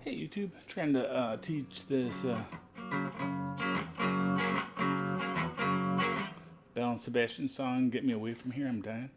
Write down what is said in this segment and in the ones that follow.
Hey YouTube, trying to teach this Belle and Sebastian song, Get Me Away From Here, I'm Dying.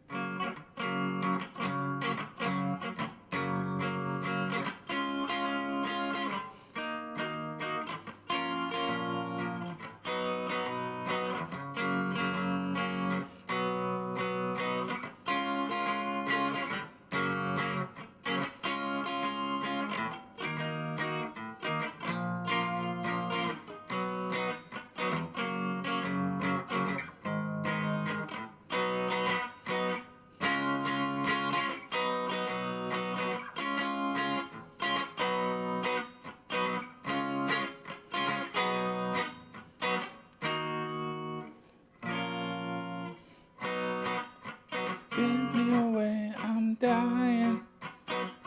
Get me away, I'm dying.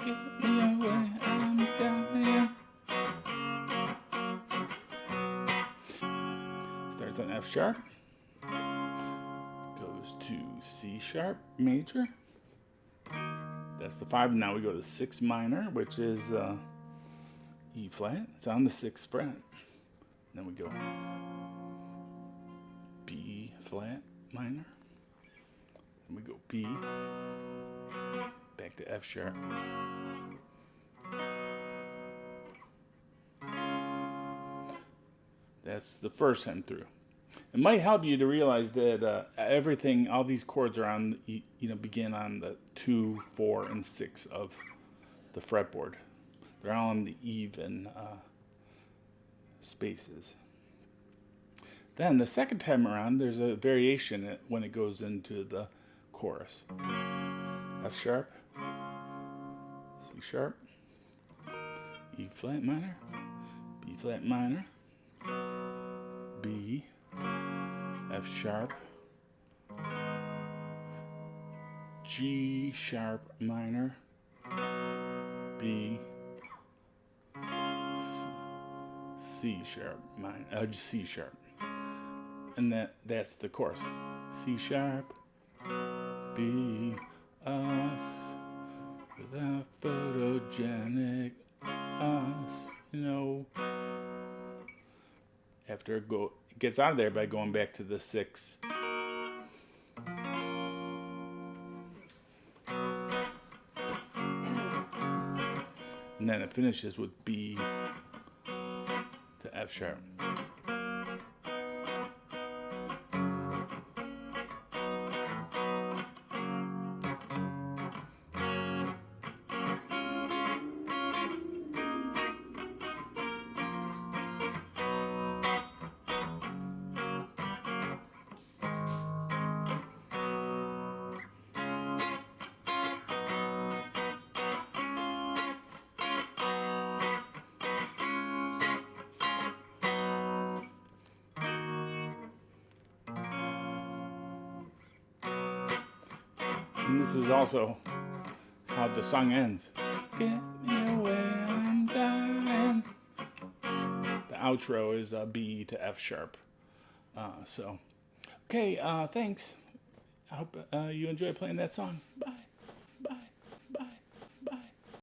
Get me away, I'm dying. Starts on F sharp, goes to C sharp major. That's the 5. Now we go to 6 minor, which is E flat. It's on the 6th fret. Then we go B flat minor. Then we go B, back to F sharp. That's the first time through. It might help you to realize that everything, all these chords are on, begin on the 2, 4, and 6 of the fretboard. They're all in the even spaces. Then the second time around, there's a variation when it goes into the chorus. F sharp, C sharp, E flat minor, B flat minor, B, F sharp, G sharp minor, B, C sharp minor, C sharp, and that's the chorus. C sharp, B, us, without photogenic, us, After it gets out of there by going back to the 6. And then it finishes with B to F sharp. And this is also how the song ends. Get me away, I'm dying. The outro is B to F sharp. Okay, thanks. I hope you enjoy playing that song. Bye.